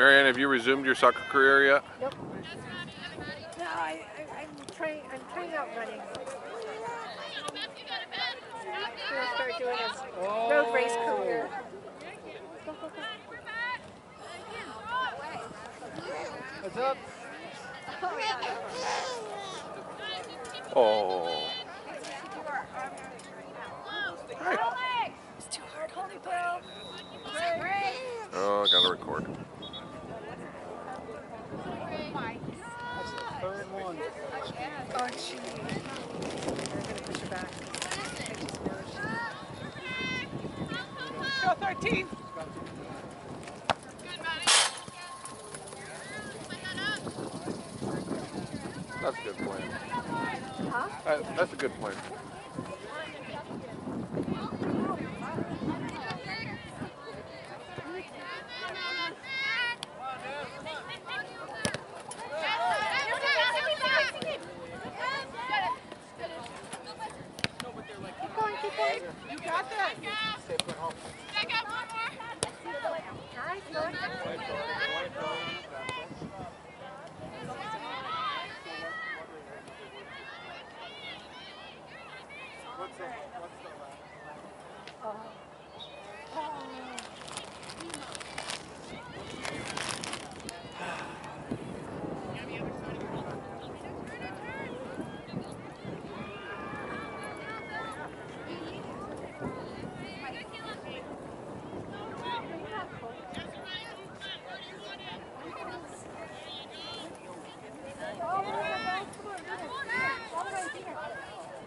Marianne, have you resumed your soccer career yet? Nope. No, I'm trying out running. I'm going to start doing a road race career. What's up? Oh. Hi. It's too hard holding Bill. Oh, I gotta record. That's the third one. Oh, gee. They're going to push her back. I just noticed. Go 13! That's a good plan. Huh? That's a good plan. Keep going, keep going. You got that! Check out one more. Nice, going.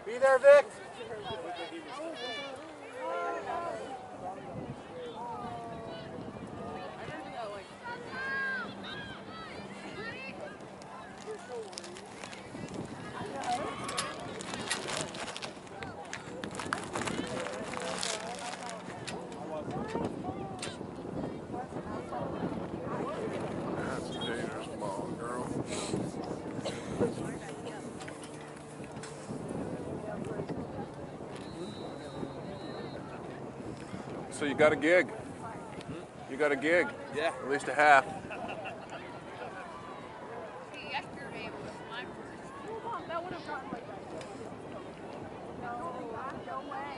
Be there, Vic! That's a dangerous ball, girl. So you got a gig? You got a gig? Yeah. At least a half. That would have gotten like that. No way.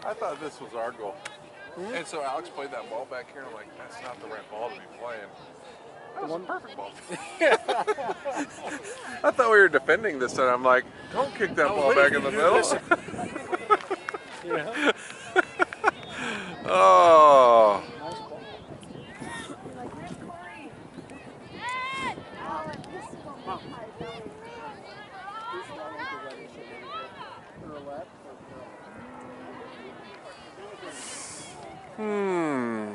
I thought this was our goal. And so Alex played that ball back here, and I'm like, that's not the right ball to be playing. That was a perfect ball. I thought we were defending this, and I'm like, don't kick that ball back in the middle. Yeah. Oh. Nice ball. Hmm.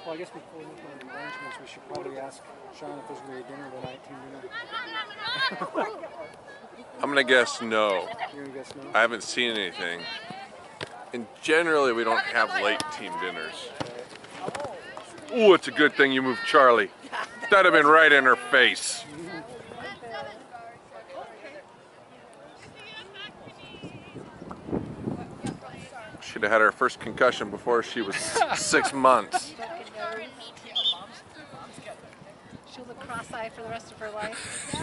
Well, I guess before we make any arrangements, we should probably ask Sean if there's going to be a dinner tonight, team dinner. I'm going to guess no. You're going to guess no? I haven't seen anything. And generally, we don't have late team dinners. Ooh, it's a good thing you moved Charlie. That'd have been right in her face. She'd have had her first concussion before she was 6 months. She'll look cross-eyed for the rest of her life.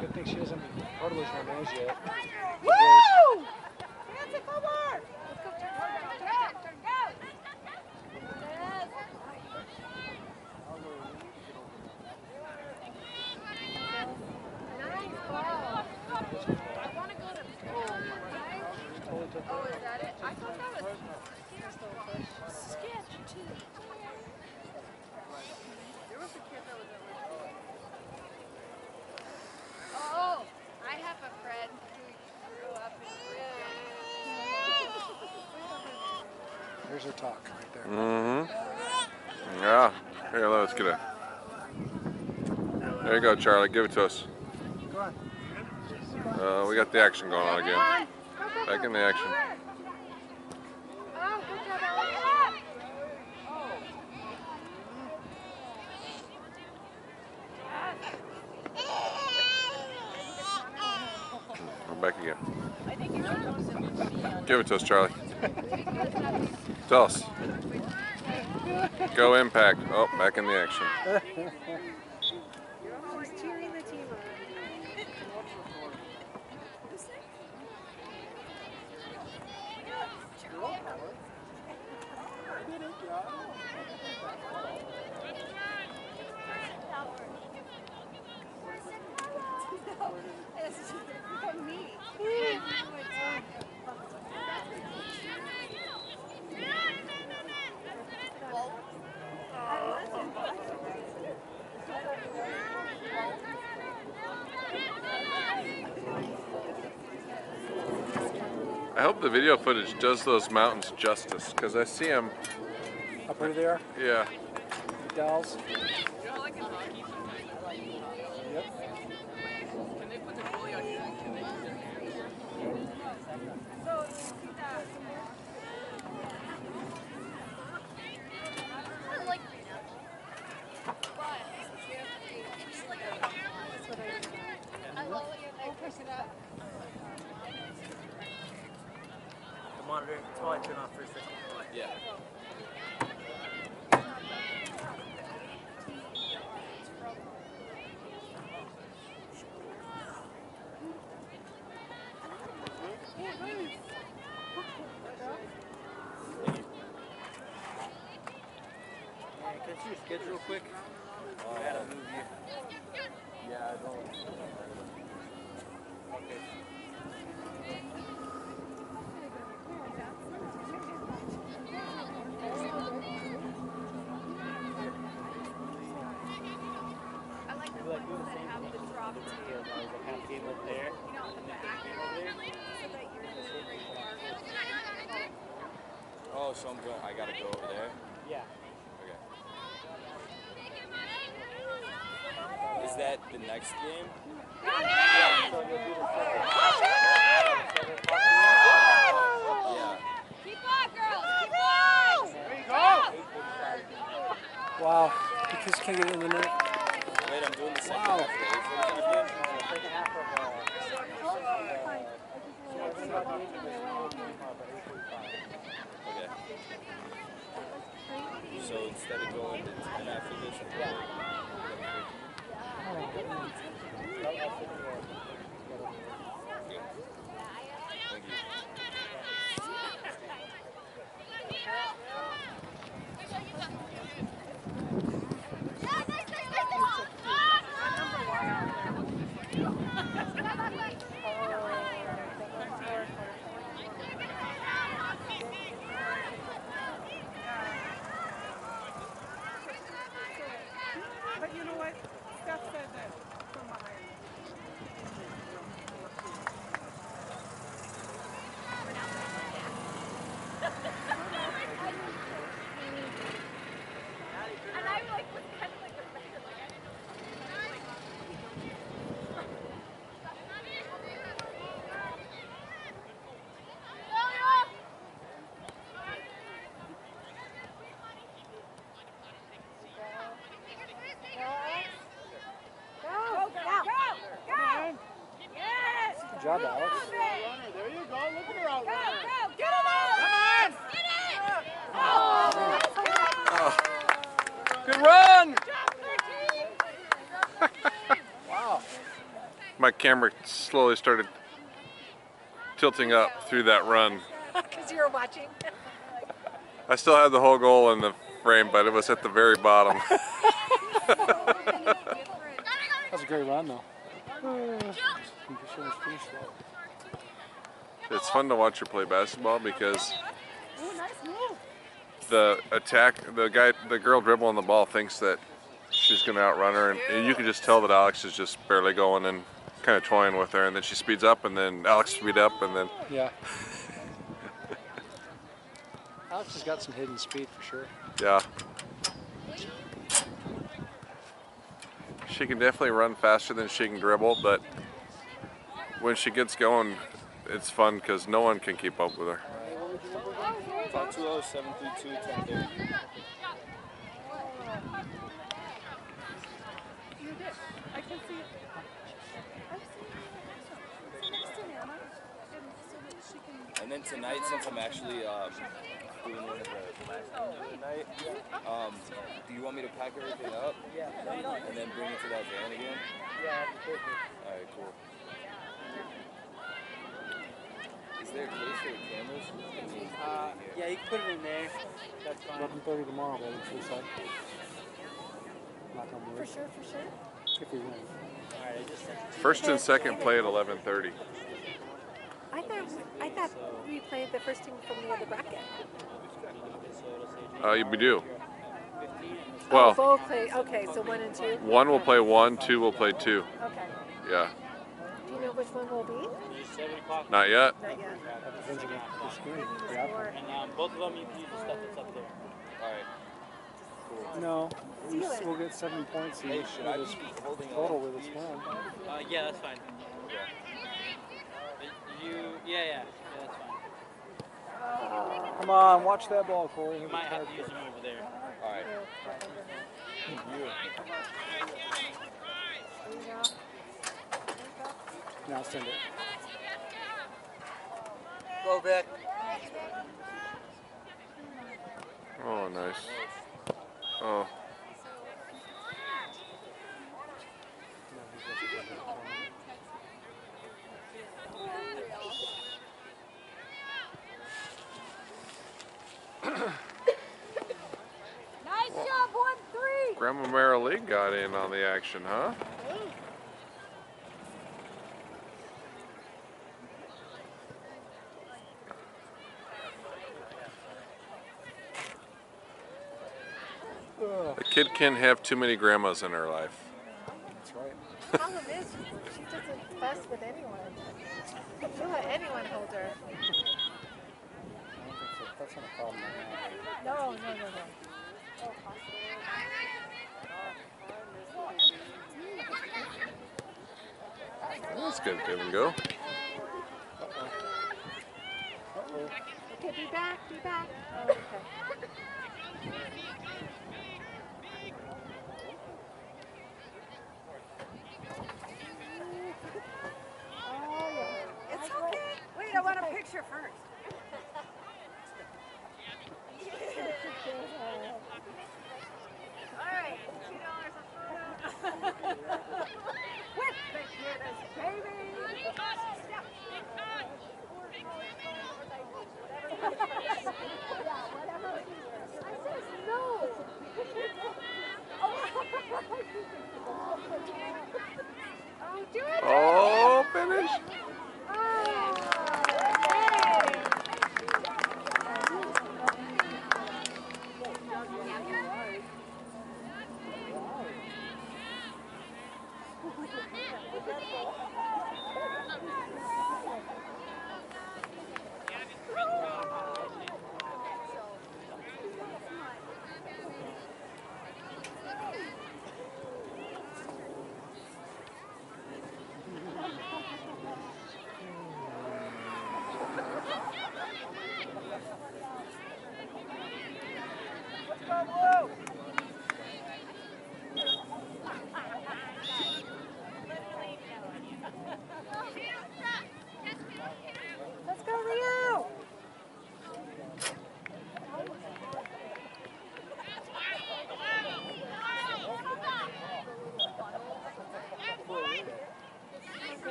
Good thing she doesn't have cartilage in her nose yet. Woo! Oh, is that it? I thought that was sketch too. There was a kid that was originally. Oh, I have a friend who grew up in Here's our talk right there. Mm-hmm. Yeah. Here, let's get a. There you go, Charlie. Give it to us. Go on. We got the action going on again. Back in the action. Oh, good job, Alex. We're back again. Give it to us, Charlie. Tell us. Go Impact. Oh, back in the action. She's cheering the team on. I hope the video footage does those mountains justice, because I see them. Up where they are? Yeah. The Dalles. Yep. The monitor, it's probably turn off for a second. Yeah. Can I see your schedule real quick? I gotta move you. Yeah, I don't. Okay. Oh, so I gotta go over there? Yeah. Okay. Is that the next game? Yeah. So you'll do the yeah. Keep on, girls! Keep on! There you go! Wow. You just can't get it in the net. Wait, I'm doing the second half of the 8:45 game? Second half of okay. So instead of going to 10 after this, thank you. But you know what? Steph said that from behind. And I like was kind of like a record, Good job, Alex. There you go. Look at her out there. Get it out! Get it! Good run! Job 13! Wow. My camera slowly started tilting up through that run. Because you were watching. I still had the whole goal in the frame, but it was at the very bottom. That was a great run, though. You should have finished that. It's fun to watch her play basketball because Ooh, nice move. the girl dribbling the ball thinks that she's going to outrun her, and you can just tell that Alex is just barely going and kind of toying with her, and then she speeds up, and then Alex speed up, and then Yeah. Alex has got some hidden speed for sure. Yeah. She can definitely run faster than she can dribble, but when she gets going, it's fun because no one can keep up with her. 520-732-1030. You did. I can see it. I've seen it. It's next to Nana. And so that she can. And then tonight, since I'm actually doing one of the last games tonight, do you want me to pack everything up? Yeah. And then bring it to that van again? Yeah, alright, cool. Is there a case for the cameras? Yeah, you can put it in there. That's fine. 11:30 tomorrow, baby. Suicide. Knock on For wood. sure, for sure. If we win. Alright, I just sent it. First and second play at 11:30. I thought we played the first team from the other bracket. We do. 15. Well, Both play. Okay, so 1 and 2. one will play 1, 2 will play 2. Okay. Yeah. Do you know which one will be? It's 7 o'clock. Not yet. Not yet. That depends on the screen. Or And both of them, you can use the stuff that's up there. Alright. No, Steal it. we'll get 7 points Hey, each should I with be this holding total on with to this these? win. Yeah, that's fine. Yeah, that's fine. Come on, watch that ball, Corey. You might have to use them over there. Alright. there you go. Now send it. Go, Vic. Oh, nice. Oh. Nice job, 1-3. Grandma Mara Lee got in on the action, huh? A kid can't have too many grandmas in her life. That's right. The problem is, she doesn't fuss with anyone. She'll let anyone hold her. I don't think so. That's not a problem I have. No. That's good, give and go. Okay, be back. Oh, okay. It's okay. Wait, I want a picture first. All right, $2 a photo. With the cutest baby. Whatever. I said no. Oh, do it. Oh, finish. Let's go, Rio!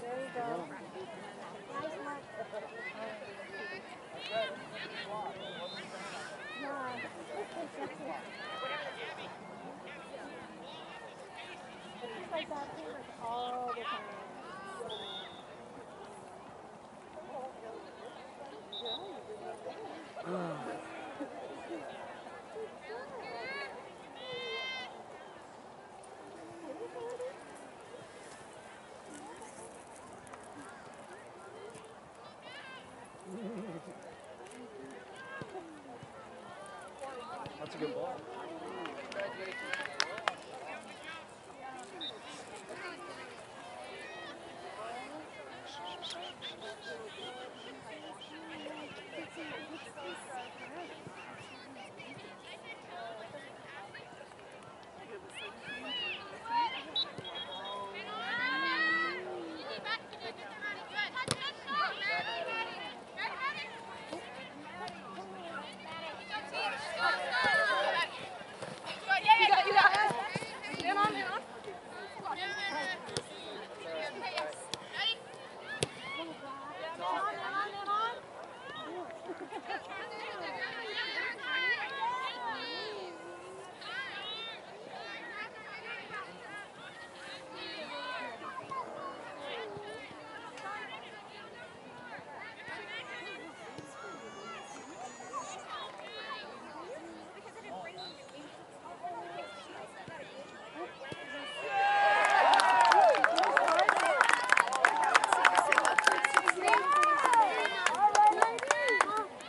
There you go. It's like that thing like all the time. That's a good ball.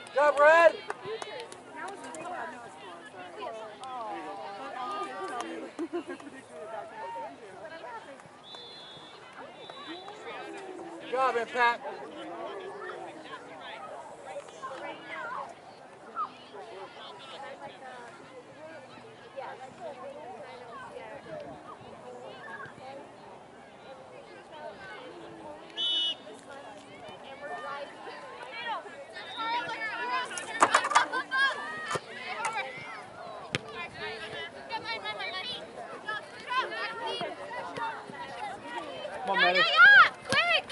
Good job, Red! Good job, Impact. Come on, Maddie. Quick!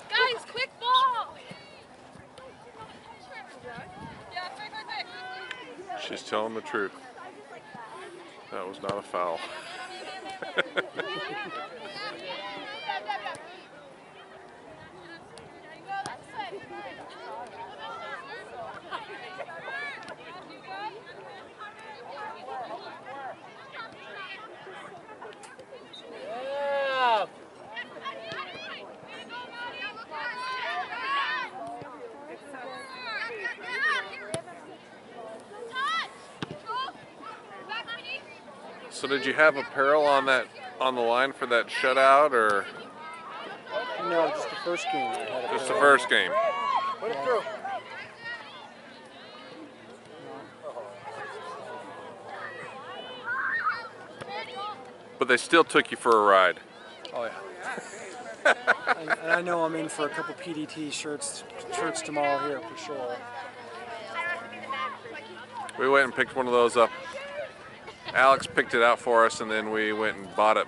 Guys, quick ball! She's telling the truth. That was not a foul. Yeah! So did you have apparel on the line for that shutout, or No, just the first game. I had a just the pair. first game? Put it through. But they still took you for a ride. Oh yeah. And I know I'm in for a couple PDT shirts tomorrow here for sure. We went and picked one of those up. Alex picked it out for us, and then we went and bought it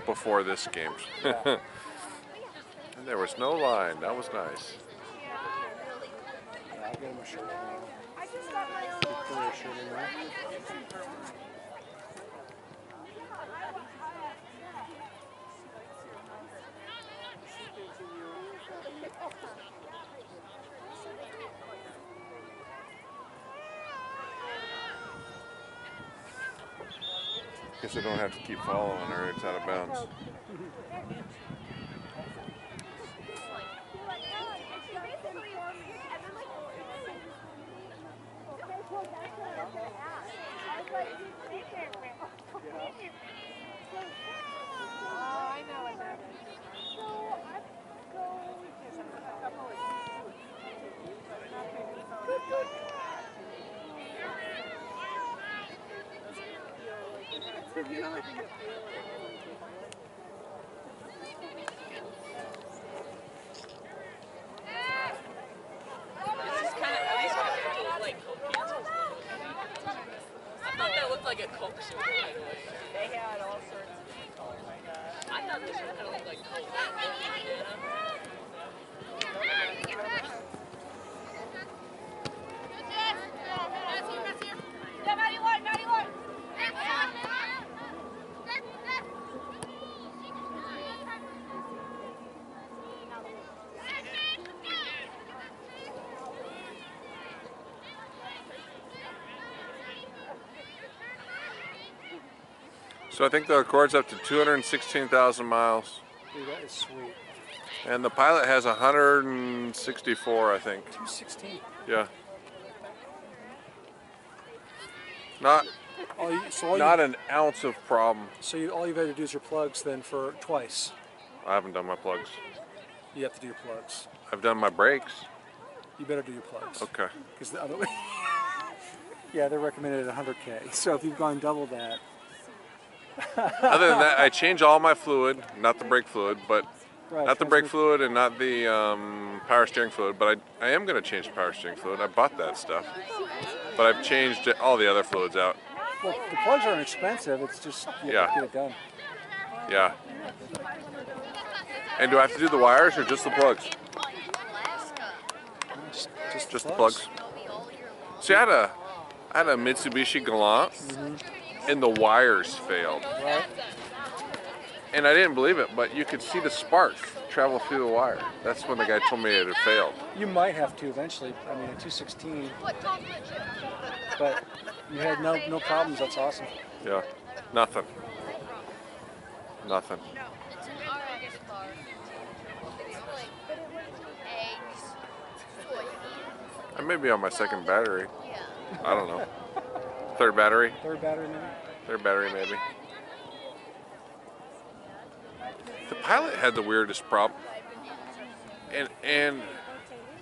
before this game. And there was no line. That was nice. Yeah, I'll get him a shirt tomorrow. Put a shirt in there. Guess I don't have to keep following her. It's out of bounds. I thought that looked like a Coke shit. They had all sorts of colors. I thought this was gonna look like Coke. So I think the record's up to 216,000 miles, Dude, that is sweet. and the pilot has 164, I think. 216. Yeah. Not So not an ounce of problem. all you've had to do is your plugs then for twice. I haven't done my plugs. You have to do your plugs. I've done my brakes. You better do your plugs. Okay. Because the other way, yeah, they're recommended at 100K. So if you've gone double that, Other than that, I change all my fluid, not the brake fluid, but right, not the brake transmit- fluid and not the power steering fluid. But I am going to change the power steering fluid. I bought that stuff, but I've changed all the other fluids out. Well, the plugs aren't expensive. It's just you have to get it done. Yeah. And do I have to do the wires or just the plugs? Just the plugs. See, I had a Mitsubishi Galant, and the wires failed. Right? And I didn't believe it, but you could see the spark travel through the wire. That's when the guy told me it had failed. You might have to eventually. I mean, at 216, but you had no problems. That's awesome. Yeah, nothing. Nothing. I may be on my second battery. I don't know. Third battery? Third battery maybe. Third battery maybe. The Pilot had the weirdest problem. And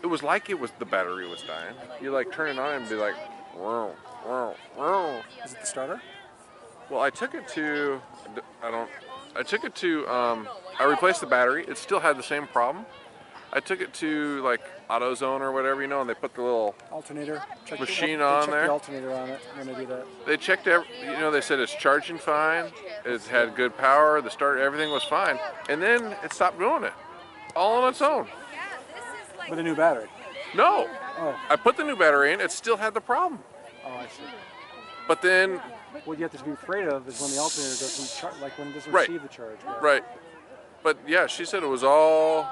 it was like the battery was dying. You like turn it on and be like, wow, wow, wow. Is it the starter? Well, I replaced the battery. It still had the same problem. I took it to like AutoZone or whatever, and they put the little Alternator. Check machine they on check there. the alternator on it when they do that. They checked they said it's charging fine. It had good power. The starter, everything was fine. And then it stopped doing it, all on its own. With a new battery. No, Oh, I put the new battery in. It still had the problem. oh, I see. But then, What you have to be afraid of is when the alternator doesn't charge, like when it doesn't Right. receive the charge. right. But yeah, she said it was all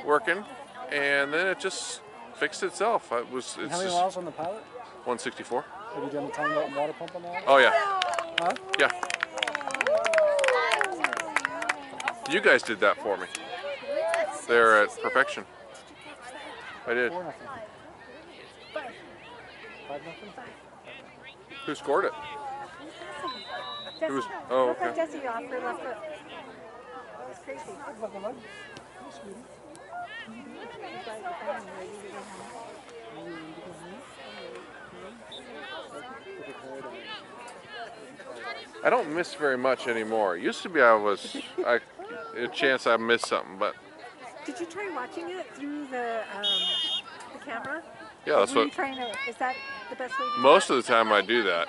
working, and then it just fixed itself. And It's how many just miles on the Pilot? 164. Have you done the time and water pump on that? Oh yeah, Huh? yeah. You guys did that for me. There at Perfection. I did. 4-0. 5-0. Who scored it? It was. Oh, okay. Jesse off her left foot. That's crazy. I don't miss very much anymore. It used to be a chance I missed something, but Did you try watching it through the camera? yeah, that's Were you what. trying to? Is that the best way to do Most it? of the time I do that.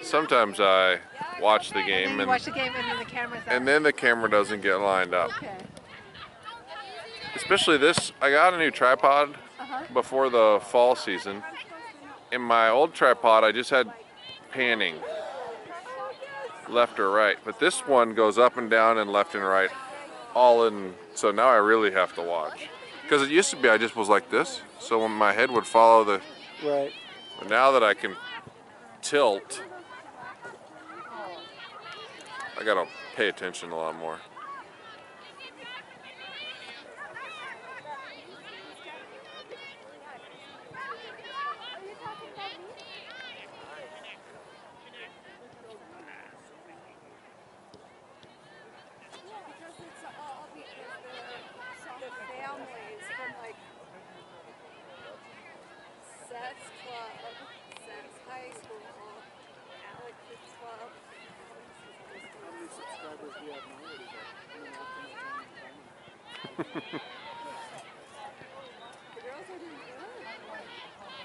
Sometimes I watch the And game then you watch the game and then the camera's out. and then the camera doesn't get lined up. Okay. Especially this, I got a new tripod before the fall season. In my old tripod, I just had panning, left or right. But this one goes up and down and left and right, all in. So now I really have to watch. Because it used to be I just was like this, so when my head would follow the. Right. But now that I can tilt, I gotta pay attention a lot more. The families from like Seth's club, Seth's high school, Alex's club. How many subscribers do you have now? The girls are doing good.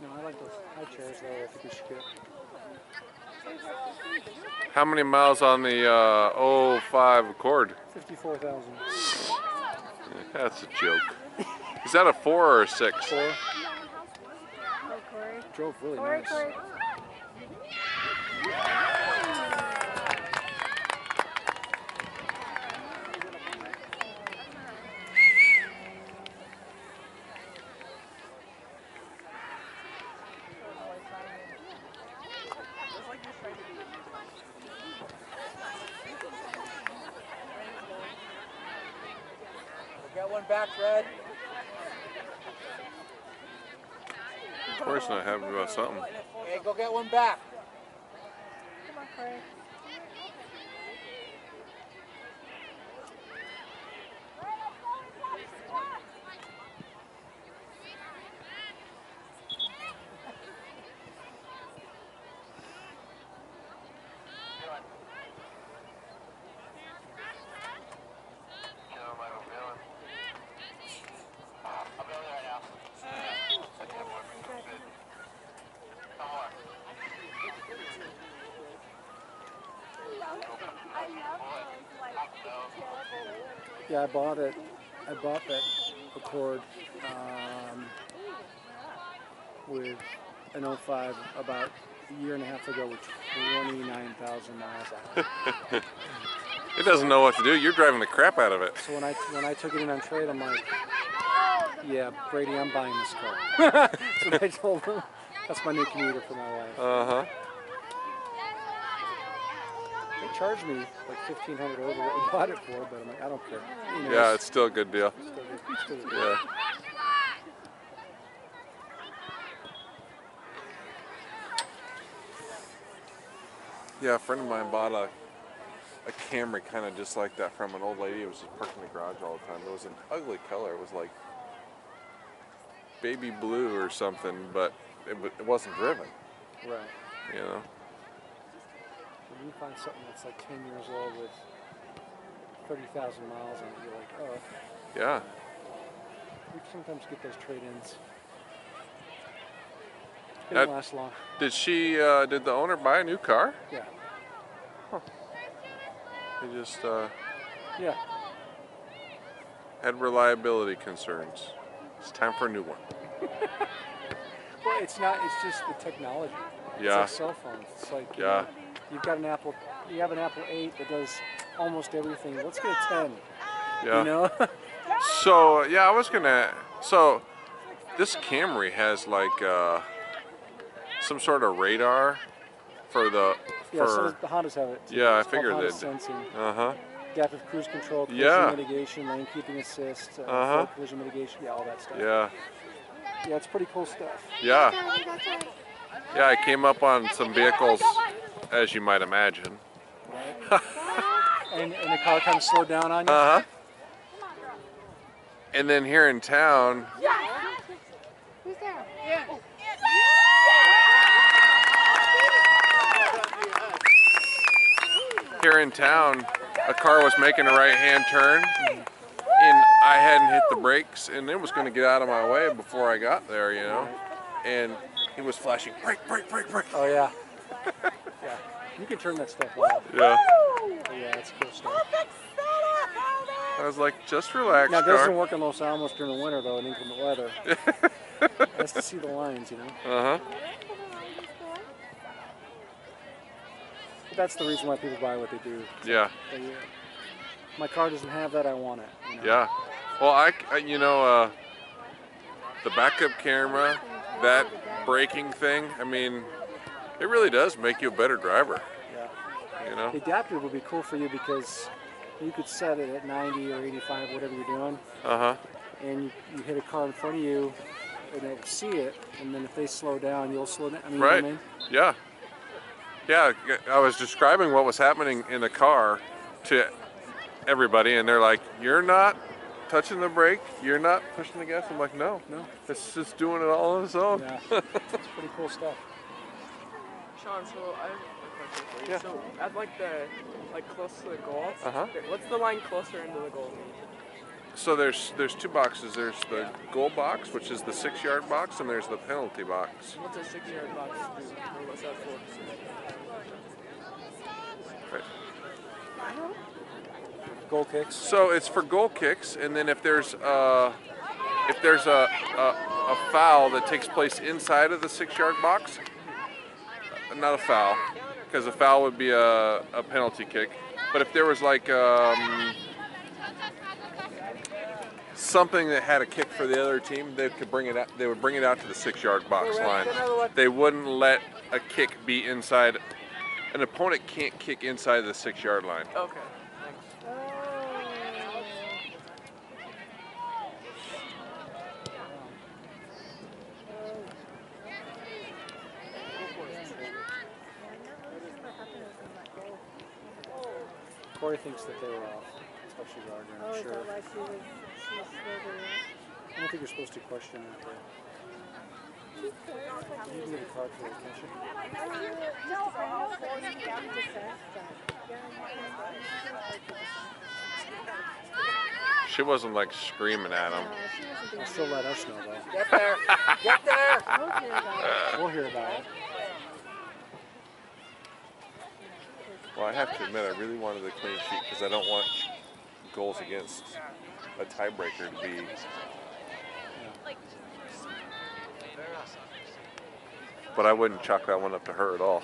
No, I like those high chairs though. I think we should get. How many miles on the 05 Accord? 54,000. That's a joke. Is that a 4 or a 6? 4. Oh, Corey. Drove really Corey, nice. Corey. Got one back, Fred. Of course, not happy about something. Hey, go get one back. Come on, Craig. I love those, like, terrible. Yeah, I bought it. I bought that Accord with an 05 about a year and a half ago with 29,000 miles on it. It doesn't know what to do. You're driving the crap out of it. So when I took it in on trade, I'm like, yeah, Brady, I'm buying this car. That's what I told him. That's my new commuter for my wife. Uh-huh. They charged me like $1,500 over what we bought it for, but I'm like, I don't care. You know, Yeah, it's still a good deal. still good. Yeah. Yeah, a friend of mine bought a Camry kind of just like that from an old lady. It was just parked in the garage all the time. It was an ugly color. It was like baby blue or something, but it wasn't driven, Right. you know? When you find something that's like 10 years old with 30,000 miles on it, you're like, oh. Yeah. We sometimes get those trade-ins. It didn't last long. Did did the owner buy a new car? Yeah. He just Yeah. had reliability concerns. It's time for a new one. Well, it's not. It's just the technology. Yeah. It's like cell phones. It's like you Yeah. know, you've got an Apple. You have an Apple 8 that does almost everything. Let's get a 10. Yeah. You know. So yeah, I was gonna. So this Camry has like some sort of radar for the Yeah. So the Hondas have it. Too. Yeah, I It's called figured Honda they'd- sensing. Uh-huh. Adaptive cruise control, collision Yeah. mitigation, lane keeping assist, Uh-huh. flow collision mitigation. Yeah, all that stuff. Yeah. Yeah, it's pretty cool stuff. Yeah. Yeah, I came up on some vehicles, as you might imagine. And the car kind of slowed down on you. Uh-huh. And then here in town, Who's there? a car was making a right-hand turn, and I hadn't hit the brakes, and it was going to get out of my way before I got there, you know. And he was flashing, brake, brake, brake, brake. Oh yeah. Yeah. You can turn that stuff off. Yeah. Yeah, it's cool stuff. I was like, just relax, Now, it doesn't car. work in Los Alamos during the winter, though, in inclement weather. Nice to see the lines, you know. Uh-huh. But that's the reason why people buy what they do. Yeah. My car doesn't have that, I want it. You know? Yeah. Well, you know, the backup camera, that braking thing, I mean, it really does make you a better driver, Yeah. you know? The adapter would be cool for you because you could set it at 90 or 85, whatever you're doing, Uh-huh. and you hit a car in front of you, and they'll see it, and then if they slow down, you'll slow down. I mean, Right. You know what I mean? Yeah. Yeah, I was describing what was happening in the car to everybody, and they're like, you're not touching the brake, you're not pushing the gas. I'm like, no, it's just doing it all on its own. Yeah. It's pretty cool stuff. Sean, so I have a question for you. Yeah. So at close to the goal, Uh-huh. what's the line closer into the goal? So there's two boxes. There's the goal box, which is the 6-yard box, and there's the penalty box. What's a 6-yard box do? Or what's that for? Right. Goal kicks. So it's for goal kicks, and then if there's a foul that takes place inside of the 6-yard box, not a foul, because a foul would be a penalty kick. But if there was like something that had a kick for the other team, they could bring it out. They would bring it out to the 6-yard box line. They wouldn't let a kick be inside. An opponent can't kick inside the 6-yard line. Okay. Tori thinks that they were off. That's why she's arguing. Oh, I'm is sure. that why she was slowly I don't think you're supposed to question that. You can get a card for it, can't you? No, I know, but you have to sense that. Yeah, She wasn't like screaming at him. she wasn't being She'll let us know though. Get there. Get there. We'll hear about it. We'll hear about it. Well, I have to admit, I really wanted a clean sheet because I don't want goals against a tiebreaker to be. But I wouldn't chalk that one up to her at all.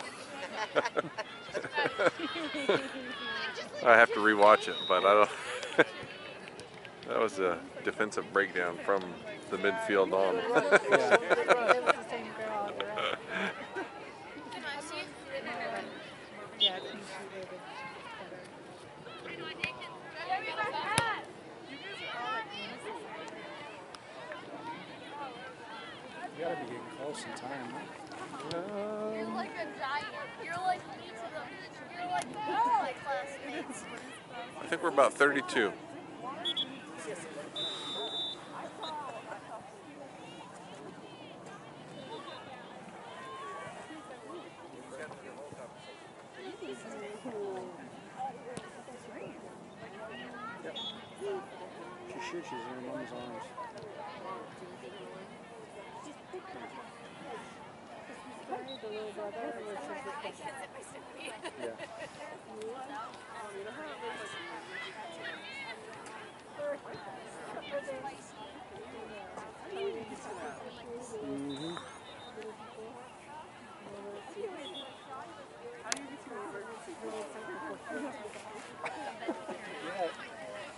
I have to rewatch it, but I don't. That was a defensive breakdown from the midfield on. It was the same girl, you're right. Yeah, I think she did it You gotta be getting close in time. You're like a giant. You're like me to the. You're like all my classmates. I think we're about 32. She should. She's in her mom's arms. the little brother, which is the question. Yeah. Mm-hmm.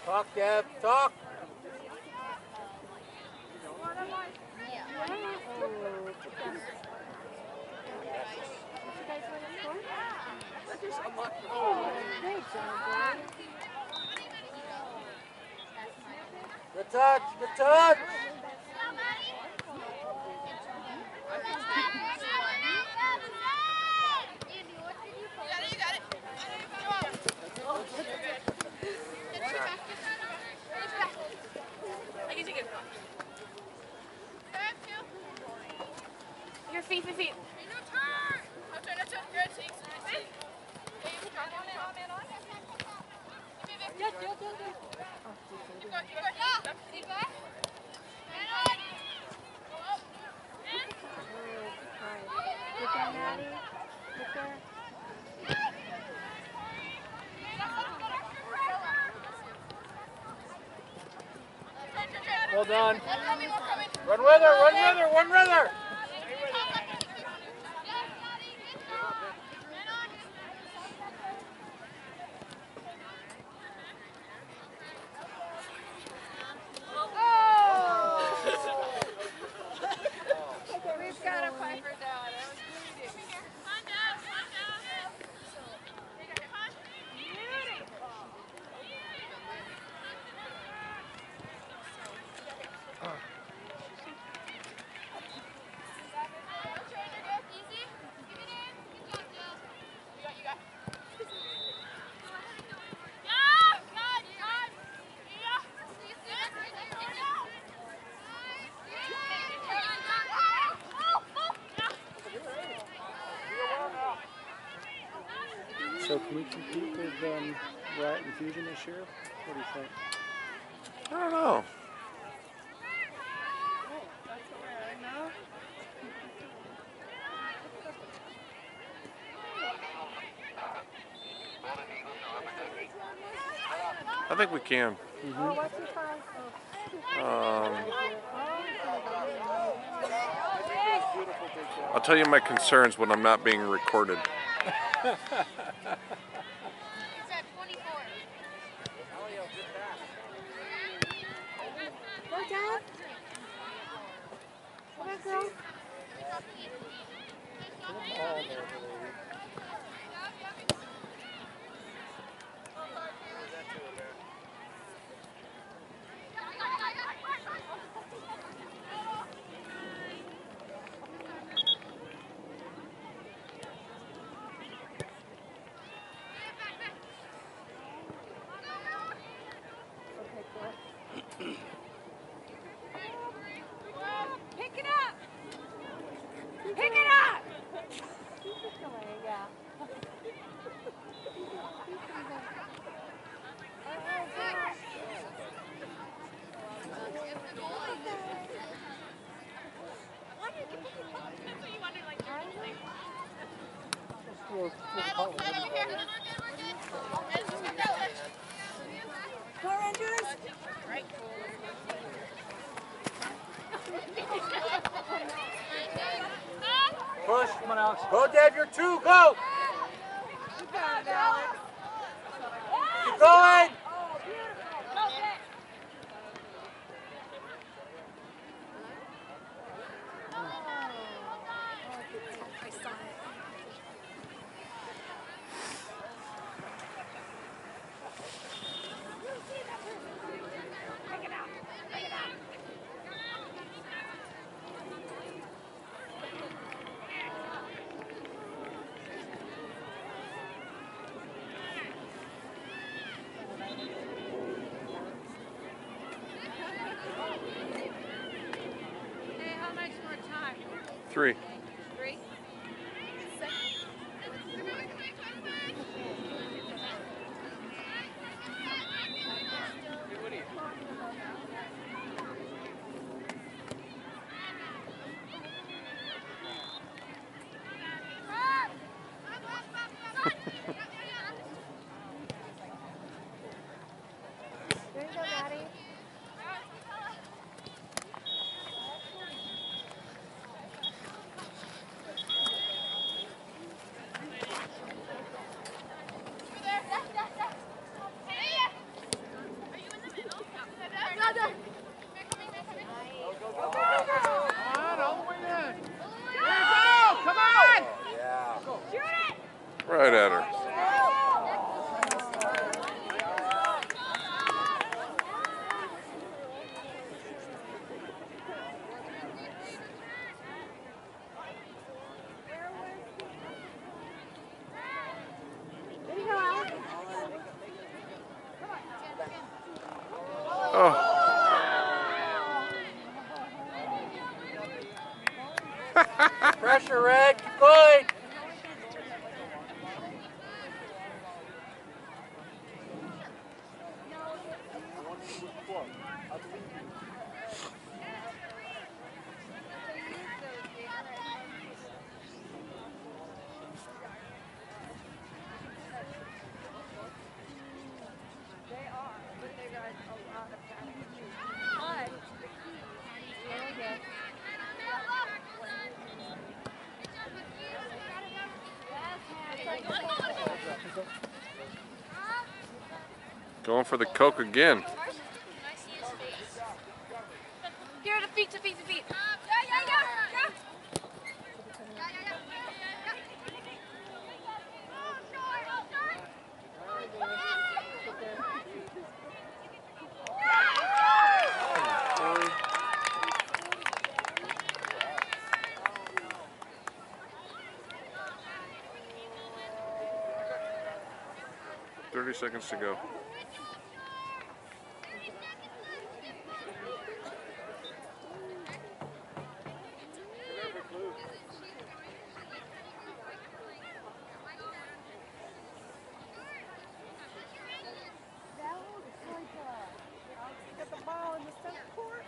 Talk, Deb. Talk. Good touch. Good touch. You got it. Your feet. No turn. No turn. Good. Six. Well done. Run with her. Run with her. Run with her. We've got a Piper down. So can we compete with Riot and Fusion this year? What do you think? I don't know. I think we can. I'll tell you my concerns when I'm not being recorded. He's at 24. Go, Dad. Come on, girl. Alex. Go, Dave, you're two, go! You got it, Alex. Keep going! I saw it. Hey, how much more time? 3. 3? There you go, Maddie. Come on, all the way in. There you go! Come on! Right at her. There you go, Alex. Oh. Pressure, Red. Keep going. They are, but they got a lot of practice. But the key is really good. Going for the Coke again. Here, to feet, to feet, to feet. Yeah. 30 seconds to go. Get the ball in the center court.